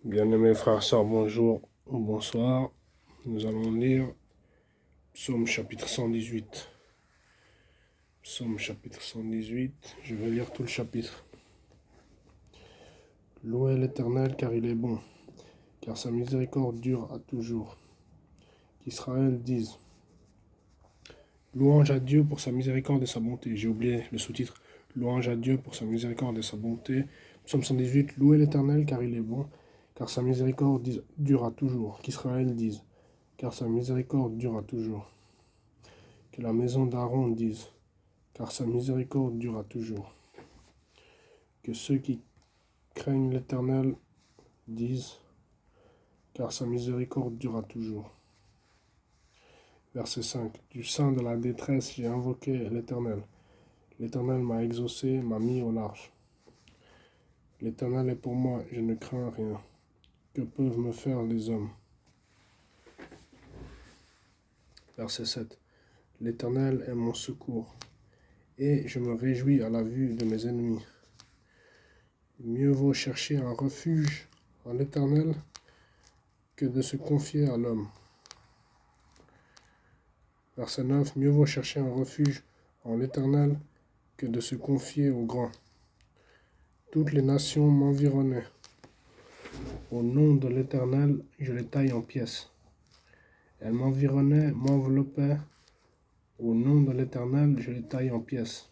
Bien-aimés frères, sœurs, bonjour ou bonsoir. Nous allons lire Psaume chapitre 118. Psaume chapitre 118, je vais lire tout le chapitre. Louez l'Éternel car il est bon, car sa miséricorde dure à toujours. Qu'Israël dise. Louange à Dieu pour sa miséricorde et sa bonté. J'ai oublié le sous-titre. Louange à Dieu pour sa miséricorde et sa bonté. Psaume 118, louez l'Éternel car il est bon, car sa miséricorde dure à toujours. Qu'Israël dise, car sa miséricorde dure à toujours. Que la maison d'Aaron dise, car sa miséricorde dure à toujours. Que ceux qui craignent l'Éternel disent, car sa miséricorde dure à toujours. Verset 5. Du sein de la détresse, j'ai invoqué l'Éternel. L'Éternel m'a exaucé, m'a mis au large. L'Éternel est pour moi, je ne crains rien. Que peuvent me faire les hommes? Verset 7. L'Éternel est mon secours, et je me réjouis à la vue de mes ennemis. Mieux vaut chercher un refuge en l'Éternel que de se confier à l'homme. Verset 9. Mieux vaut chercher un refuge en l'Éternel que de se confier au grand. Toutes les nations m'environnaient. Au nom de l'Éternel, je les taille en pièces. Elles m'environnaient, m'enveloppaient. Au nom de l'Éternel, je les taille en pièces.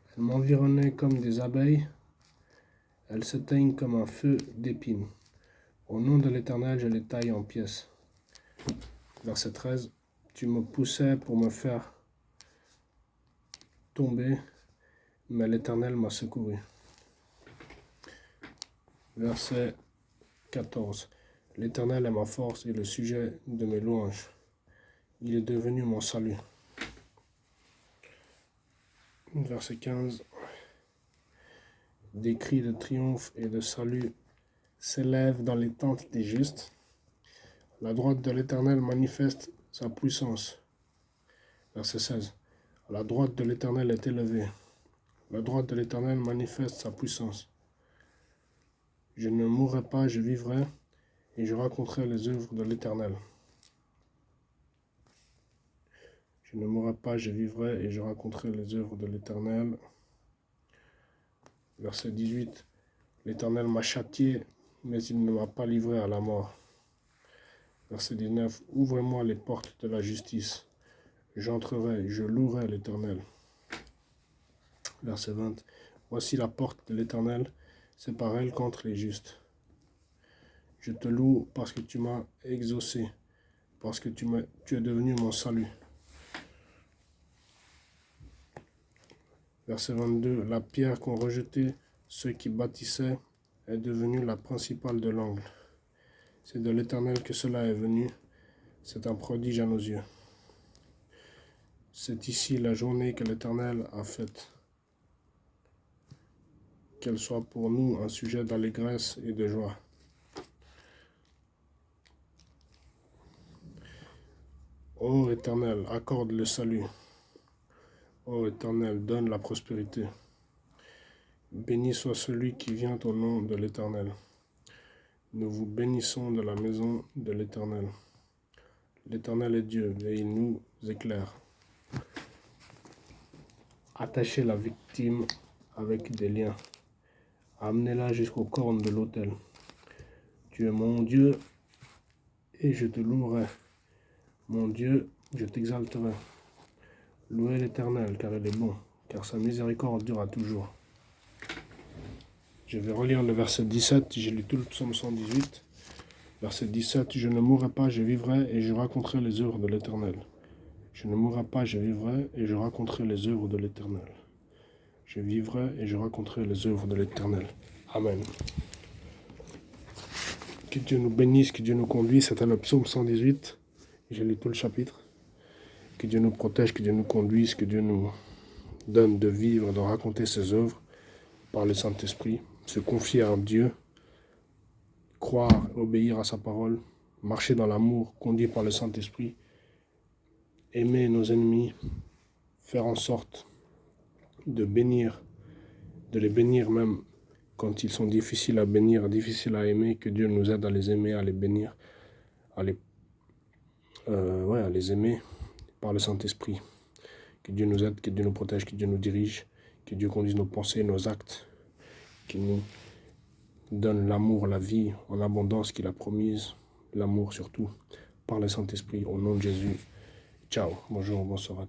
Elles m'environnaient comme des abeilles. Elles s'éteignent comme un feu d'épines. Au nom de l'Éternel, je les taille en pièces. Verset 13. Tu me poussais pour me faire tomber, mais l'Éternel m'a secouru. Verset 14. L'Éternel est ma force et le sujet de mes louanges. Il est devenu mon salut. Verset 15. Des cris de triomphe et de salut s'élèvent dans les tentes des justes. La droite de l'Éternel manifeste sa puissance. Verset 16. La droite de l'Éternel est élevée. La droite de l'Éternel manifeste sa puissance. Je ne mourrai pas, je vivrai, et je raconterai les œuvres de l'Éternel. Je ne mourrai pas, je vivrai, et je raconterai les œuvres de l'Éternel. Verset 18. L'Éternel m'a châtié, mais il ne m'a pas livré à la mort. Verset 19. Ouvrez-moi les portes de la justice. J'entrerai, je louerai l'Éternel. Verset 20. Voici la porte de l'Éternel, c'est par elle qu'entrent les justes. Je te loue parce que tu m'as exaucé, parce que tu es devenu mon salut. Verset 22. La pierre qu'ont rejetée ceux qui bâtissaient est devenue la principale de l'angle. C'est de l'Éternel que cela est venu, c'est un prodige à nos yeux. C'est ici la journée que l'Éternel a faite. Qu'elle soit pour nous un sujet d'allégresse et de joie. Ô Éternel, accorde le salut. Ô Éternel, donne la prospérité. Béni soit celui qui vient au nom de l'Éternel. Nous vous bénissons de la maison de l'Éternel. L'Éternel est Dieu et il nous éclaire. Attachez la victime avec des liens. Amenez-la jusqu'aux cornes de l'autel. Tu es mon Dieu et je te louerai. Mon Dieu, je t'exalterai. Louez l'Éternel car il est bon, car sa miséricorde durera toujours. Je vais relire le verset 17, j'ai lu tout le psaume 118. Verset 17, je ne mourrai pas, je vivrai et je raconterai les œuvres de l'Éternel. Je ne mourrai pas, je vivrai et je raconterai les œuvres de l'Éternel. Je vivrai et je raconterai les œuvres de l'Éternel. Amen. Que Dieu nous bénisse, que Dieu nous conduise. C'était le psaume 118. J'ai lu tout le chapitre. Que Dieu nous protège, que Dieu nous conduise, que Dieu nous donne de vivre, de raconter ses œuvres par le Saint-Esprit. Se confier à Dieu, croire, obéir à sa parole, marcher dans l'amour, conduit par le Saint-Esprit, aimer nos ennemis, faire en sorte de bénir, de les bénir même quand ils sont difficiles à bénir, difficiles à aimer, que Dieu nous aide à les aimer, à les bénir, à les aimer par le Saint-Esprit. Que Dieu nous aide, que Dieu nous protège, que Dieu nous dirige, que Dieu conduise nos pensées, nos actes, qu'il nous donne l'amour, la vie en abondance qu'il a promise, l'amour surtout, par le Saint-Esprit, au nom de Jésus. Ciao, bonjour, bonsoir à tous.